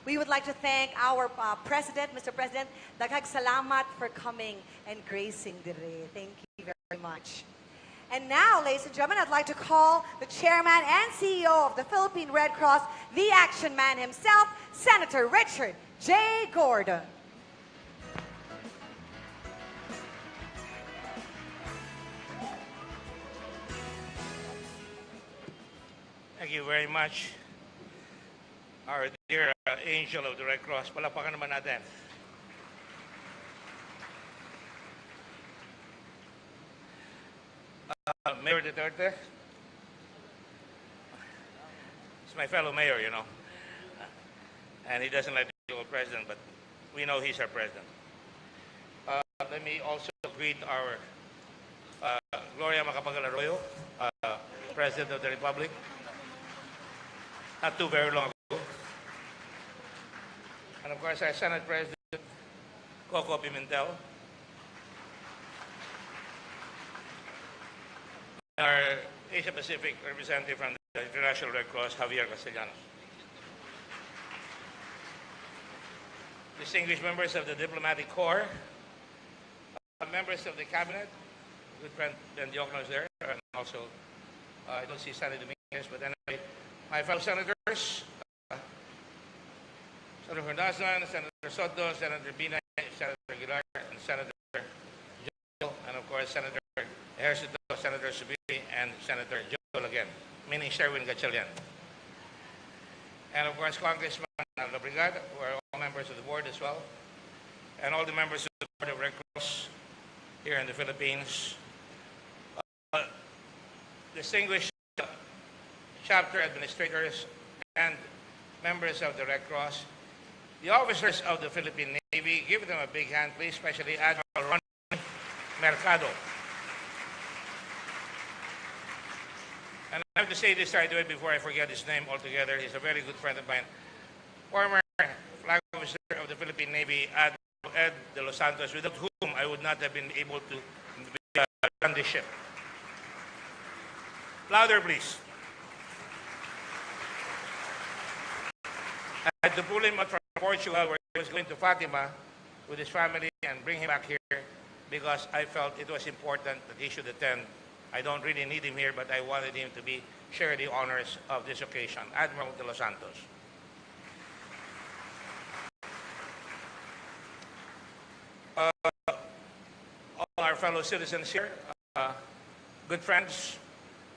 We would like to thank our President, Mr. President. Daghang salamat for coming and gracing dire. Thank you very much. And now, ladies and gentlemen, I'd like to call the Chairman and CEO of the Philippine Red Cross, the action man himself, Senator Richard J. Gordon. Thank you very much, our dear angel of the Red Cross. Palakpakan naman natin. Mayor Duterte. He's my fellow mayor, you know. And he doesn't like to be a president, but we know he's our president. Let me also greet our Gloria Macapagal-Arroyo, President of the Republic. Not too very long ago. And of course, our Senate President, Coco Pimentel. Our Asia-Pacific representative from the International Red Cross, Javier Castellanos. Distinguished members of the Diplomatic Corps, members of the Cabinet, good friend Ben Diokno is there, and also, I don't see Senator Dominguez, but anyway, my fellow senators, Senator Hernandez, Senator Soto, Senator Binay, Senator Aguilar, and Senator Joe, and of course, Senator Ejercito, Senator Subiri, and Senator Joel again, meaning Sherwin Gatchalian. And of course, Congressman Labrigada, who are all members of the board as well, and all the members of the Board of Red Cross here in the Philippines. Distinguished chapter administrators and members of the Red Cross, the officers of the Philippine Navy, give them a big hand, please, especially Admiral Ron Mercado. And I have to say this right away before I forget his name altogether. He's a very good friend of mine. Former flag officer of the Philippine Navy, Admiral Ed de los Santos, without whom I would not have been able to run this ship. Louder, please. I had to pull him out from Portugal, where he was going to Fatima with his family, and bring him back here because I felt it was important that he should attend. I don't really need him here, but I wanted him to share the honors of this occasion. Admiral de los Santos. All our fellow citizens here, good friends,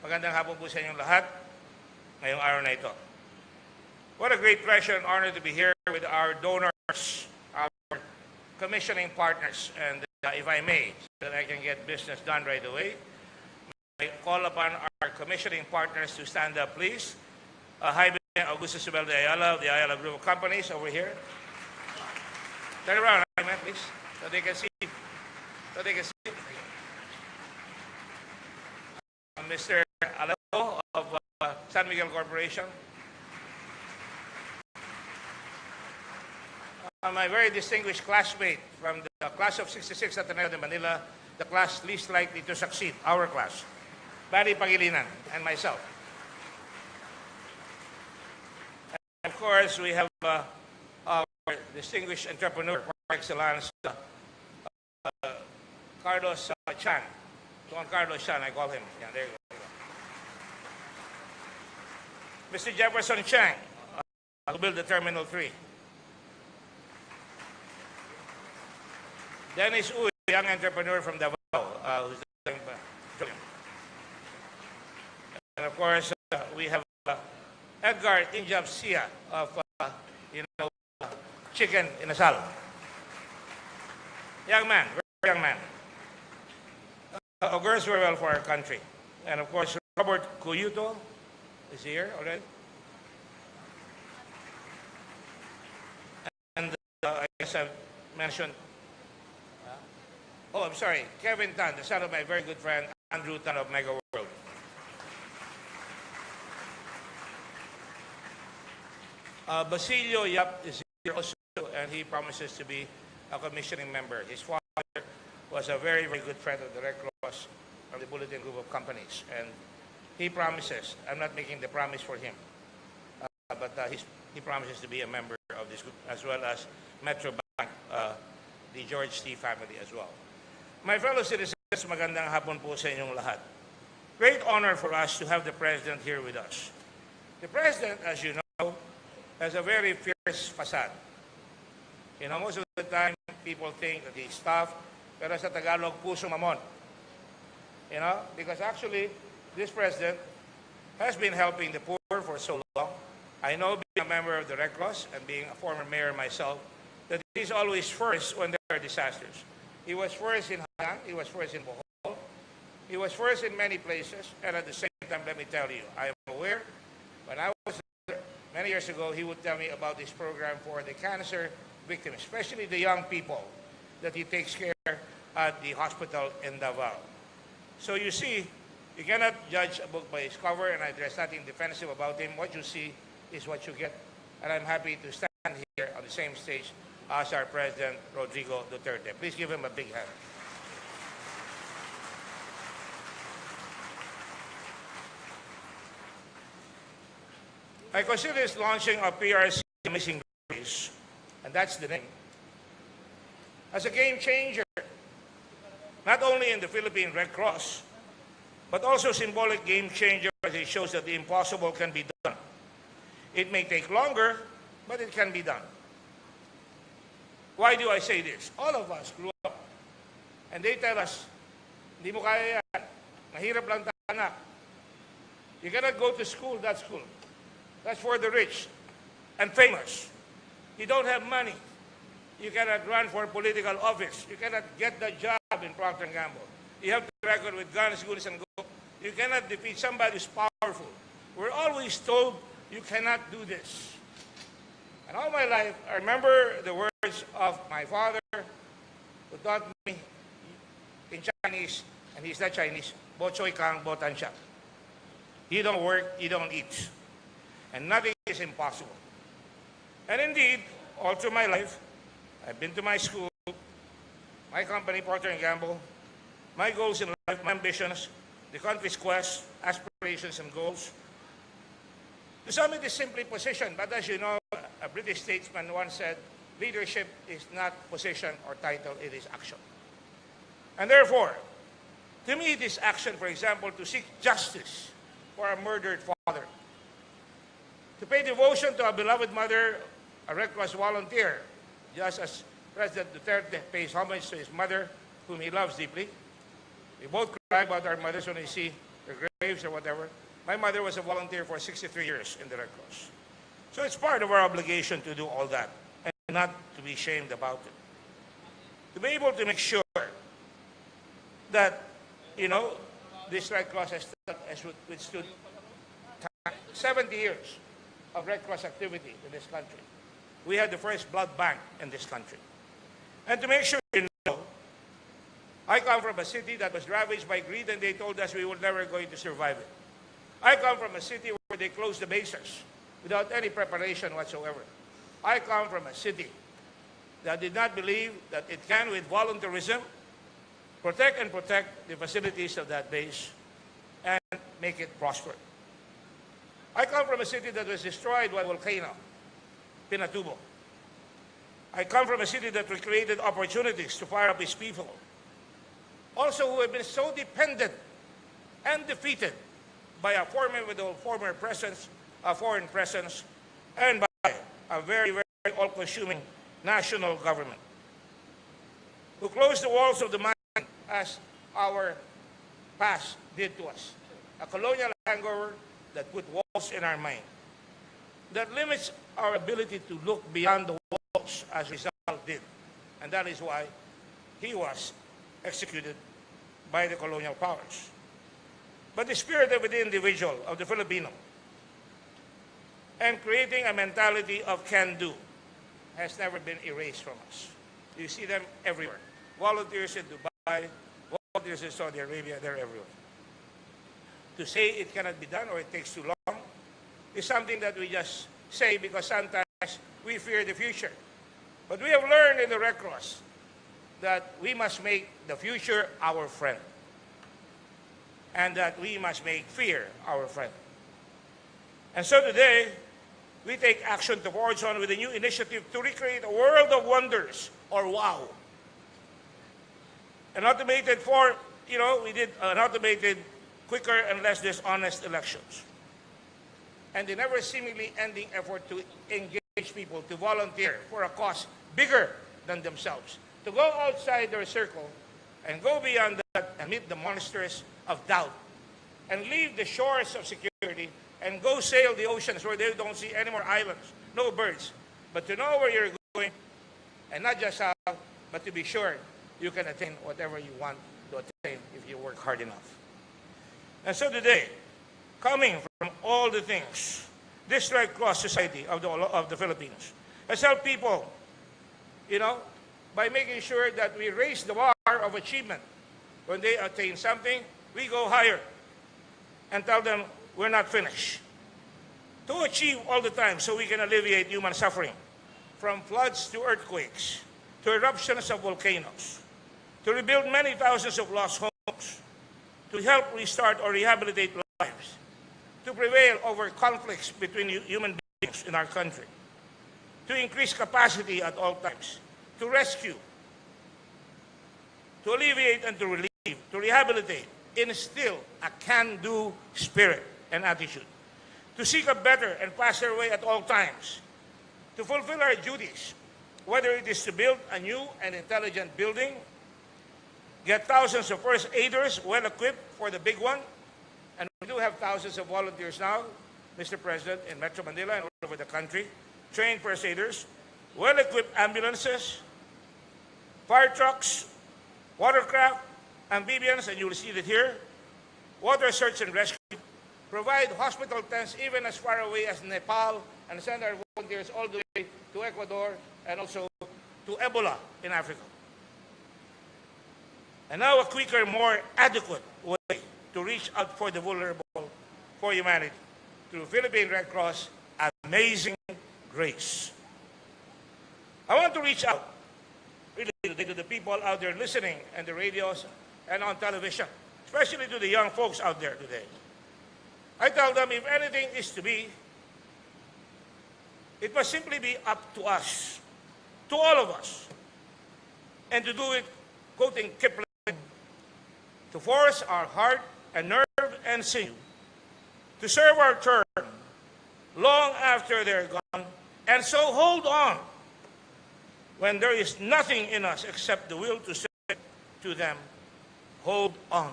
magandang hapon po sa inyong lahat ngayong araw na ito. What a great pleasure and honor to be here with our donors, our commissioning partners, and if I may, so that I can get business done right away, I call upon our commissioning partners to stand up, please. Jaime Augusto Subel de Ayala of the Ayala Group of Companies over here. Turn around, Jaime, please, so they can see. So they can see. Mr. Alao of San Miguel Corporation. My very distinguished classmate from the class of 66 at Ateneo de Manila, the class least likely to succeed, our class, Barry Pangilinan, and myself. And of course, we have our distinguished entrepreneur par excellence, Carlos Chan. Don Carlos Chan, I call him. Yeah, there you go. Mr. Jefferson Chang, who built the Terminal 3. Dennis Uy, young entrepreneur from Davao, who's doing and of course, we have Edgar Injab Sia of, Chicken in Asal. Young man, very young man. Augurs very well for our country. And of course, Robert Cuyuto is here already. And I guess I've mentioned, I'm sorry, Kevin Tan, the son of my very good friend, Andrew Tan of Mega World. Basilio Yap is here also, and he promises to be a commissioning member. His father was a very, very good friend of the Red Cross of the Bulletin Group of Companies, and he promises, I'm not making the promise for him, but he promises to be a member of this group, as well as Metro Bank, the George T. family as well. My fellow citizens, magandang hapon po sa inyong lahat. Great honor for us to have the President here with us. The President, as you know, has a very fierce facade. You know, most of the time, people think that he's tough, pero sa Tagalog, puso mamon. You know, because actually, this President has been helping the poor for so long. I know, being a member of the Red Cross and being a former mayor myself, that he's always first when there are disasters. He was first in Hanang, he was first in Bohol, he was first in many places, and at the same time, let me tell you, I am aware, when I was there many years ago, he would tell me about this program for the cancer victims, especially the young people that he takes care at the hospital in Davao. So you see, you cannot judge a book by its cover, and there's nothing defensive about him. What you see is what you get. And I'm happy to stand here on the same stage as our President, Rodrigo Duterte. Please give him a big hand. I consider this launching of PRC Amazing Grace, and that's the name, as a game changer, not only in the Philippine Red Cross, but also symbolic game changer as it shows that the impossible can be done. It may take longer, but it can be done. Why do I say this? All of us grew up, and they tell us, hindi mo kaya yan, mahirap lang anak. You cannot go to school, that's school. That's for the rich and famous. You don't have money. You cannot run for political office. You cannot get the job in Procter & Gamble. You have to record with guns, goodies, and go. You cannot defeat somebody who's powerful. We're always told you cannot do this. And all my life, I remember the words of my father who taught me in Chinese, and he's not Chinese, Bo choy kang bo tan siya. You don't work, you don't eat. And nothing is impossible. And indeed, all through my life, I've been to my school, my company, Procter & Gamble, my goals in life, my ambitions, the country's quest, aspirations, and goals. To some, it is simply position, but as you know, a British statesman once said, leadership is not position or title, it is action. And therefore, to me, it is action, for example, to seek justice for a murdered father, to pay devotion to a beloved mother, a Red Cross volunteer, just as President Duterte pays homage to his mother, whom he loves deeply. We both cry about our mothers when we see their graves or whatever. My mother was a volunteer for 63 years in the Red Cross. So it's part of our obligation to do all that and not to be ashamed about it. To be able to make sure that, you know, this Red Cross has withstood 70 years of Red Cross activity in this country. We had the first blood bank in this country. And to make sure you know, I come from a city that was ravaged by greed, and they told us we were never going to survive it. I come from a city where they closed the bases without any preparation whatsoever. I come from a city that did not believe that it can, with voluntarism, protect the facilities of that base and make it prosper. I come from a city that was destroyed by a volcano, Pinatubo. I come from a city that created opportunities to fire up its people. Also, who have been so dependent and defeated by a former presence, a foreign presence, and by a very, very all-consuming national government, who closed the walls of the mind as our past did to us. A colonial hangover that put walls in our mind, that limits our ability to look beyond the walls as Rizal did. And that is why he was executed by the colonial powers. But the spirit of the individual, of the Filipino, and creating a mentality of can-do has never been erased from us. You see them everywhere. Volunteers in Dubai, volunteers in Saudi Arabia, they're everywhere. To say it cannot be done or it takes too long is something that we just say because sometimes we fear the future. But we have learned in the Red Cross that we must make the future our friend, and that we must make fear our friend. And so today, we take action to forge on with a new initiative to recreate a world of wonders, or WOW. We did an automated, quicker and less dishonest elections. And the never seemingly ending effort to engage people to volunteer for a cause bigger than themselves, to go outside their circle and go beyond that and meet the monsters of doubt and leave the shores of security and go sail the oceans where they don't see any more islands, no birds, but to know where you're going, and not just how, but to be sure you can attain whatever you want to attain if you work hard enough. And so today, coming from all the things, this Red Cross Society of the Philippines has helped people, by making sure that we raise the bar of achievement. When they attain something, we go higher and tell them we're not finished. To achieve all the time so we can alleviate human suffering, from floods to earthquakes, to eruptions of volcanoes, to rebuild many thousands of lost homes, to help restart or rehabilitate lives, to prevail over conflicts between human beings in our country, to increase capacity at all times, to rescue, to alleviate and to relieve, to rehabilitate, instill a can-do spirit and attitude, to seek a better and faster way at all times, to fulfill our duties, whether it is to build a new and intelligent building, get thousands of first aiders well-equipped for the big one, and we do have thousands of volunteers now, Mr. President, in Metro Manila and all over the country, trained first aiders, well-equipped ambulances, fire trucks, watercraft, amphibians, and you will see it here, water search and rescue, provide hospital tents even as far away as Nepal, and send our volunteers all the way to Ecuador and also to Ebola in Africa. And now a quicker, more adequate way to reach out for the vulnerable, for humanity, through Philippine Red Cross Amazing Grace. I want to reach out really to the people out there listening on the radios and on television, especially to the young folks out there today. I tell them, if anything is to be, it must simply be up to us, to all of us, and to do it, quoting Kipling, to force our heart and nerve and sinew, to serve our turn long after they're gone, and so hold on when there is nothing in us except the will to say to them, hold on.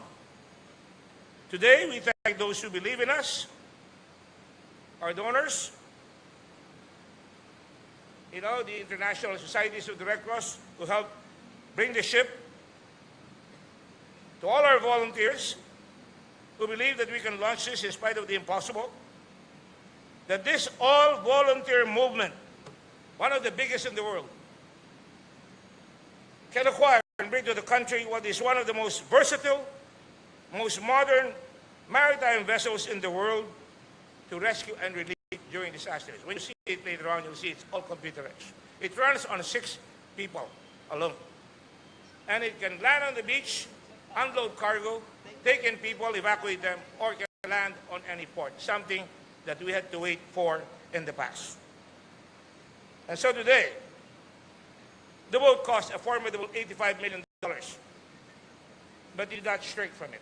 Today, we thank those who believe in us, our donors, the international societies of the Red Cross who help bring the ship, to all our volunteers who believe that we can launch this in spite of the impossible, that this all-volunteer movement, one of the biggest in the world, can acquire and bring to the country what is one of the most versatile, most modern maritime vessels in the world to rescue and relieve during disasters. When you see it later on, you'll see it's all computerized. It runs on 6 people alone. And it can land on the beach, unload cargo, take in people, evacuate them, or can land on any port, something that we had to wait for in the past. And so today, the boat cost a formidable $85 million, but did not shrink from it.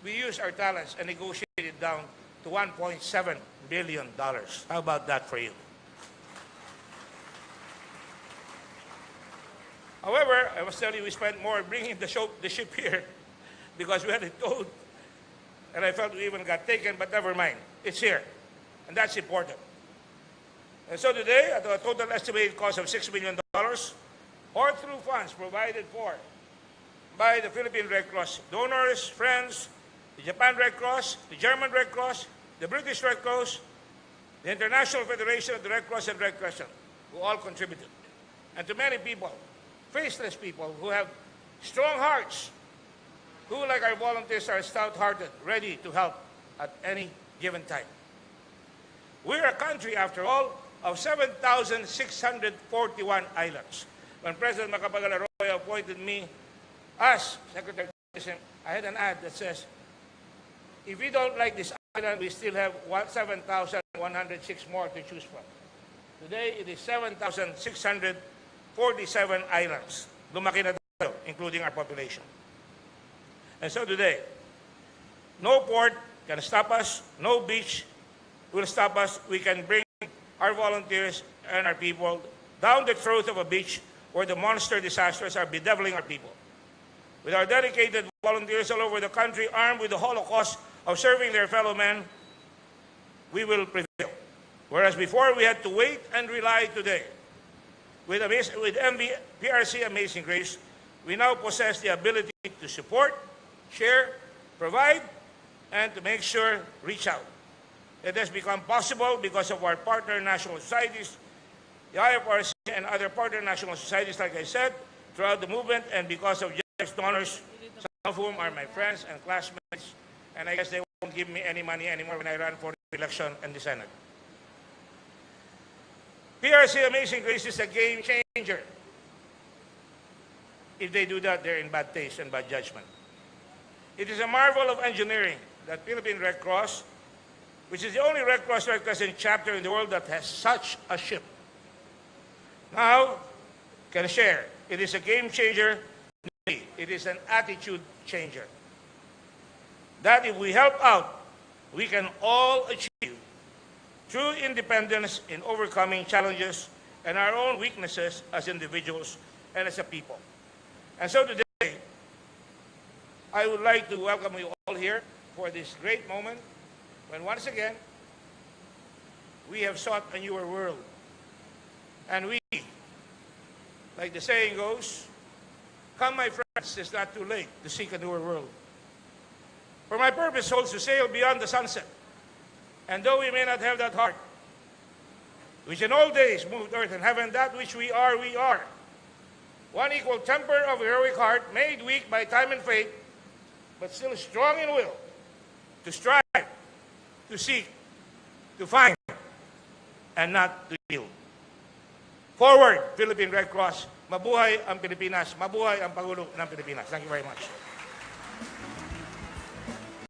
We used our talents and negotiated it down to $1.7 billion. How about that for you? However, I must tell you, we spent more bringing the ship here because we had it towed, and I felt we even got taken, but never mind. It's here, and that's important. And so today, at a total estimated cost of $6 million, or through funds provided for by the Philippine Red Cross donors, friends, the Japan Red Cross, the German Red Cross, the British Red Cross, the International Federation of the Red Cross and Red Crescent, who all contributed. And to many people, faceless people who have strong hearts, who, like our volunteers, are stout-hearted, ready to help at any given time. We're a country, after all, of 7,641 islands. When President Macapagal-Arroyo appointed me as Secretary of Tourism, I had an ad that says, if you don't like this island, we still have 7,106 more to choose from. Today, it is 7,647 islands. Lumaki na tayo, including our population. And so today, no port can stop us, no beach will stop us. We can bring our volunteers and our people down the throat of a beach where the monster disasters are bedeviling our people. With our dedicated volunteers all over the country, armed with the Holocaust of serving their fellow men, we will prevail. Whereas before we had to wait and rely today. With PRC Amazing Grace, we now possess the ability to support, share, provide, and to make sure, reach out. It has become possible because of our partner national societies, the IFRC and other partner national societies, like I said, throughout the movement, and because of generous donors, some of whom are my friends and classmates, and I guess they won't give me any money anymore when I run for election in the Senate. PRC Amazing Grace is a game changer. If they do that, they're in bad taste and bad judgment. It is a marvel of engineering that Philippine Red Cross, which is the only Red Cross chapter in the world that has such a ship, now can share. It is a game changer. It is an attitude changer. That if we help out, we can all achieve true independence in overcoming challenges and our own weaknesses as individuals and as a people. And so today, I would like to welcome you all here for this great moment when once again, we have sought a newer world. And we, like the saying goes, come my friends, it's not too late to seek a newer world. For my purpose holds to sail beyond the sunset. And though we may not have that heart, which in all days moved earth and heaven, that which we are, we are. One equal temper of heroic heart, made weak by time and fate, but still strong in will, to strive, to seek, to find, and not to yield. Forward, Philippine Red Cross. Mabuhay ang Pilipinas. Mabuhay ang Pangulo ng Pilipinas. Thank you very much.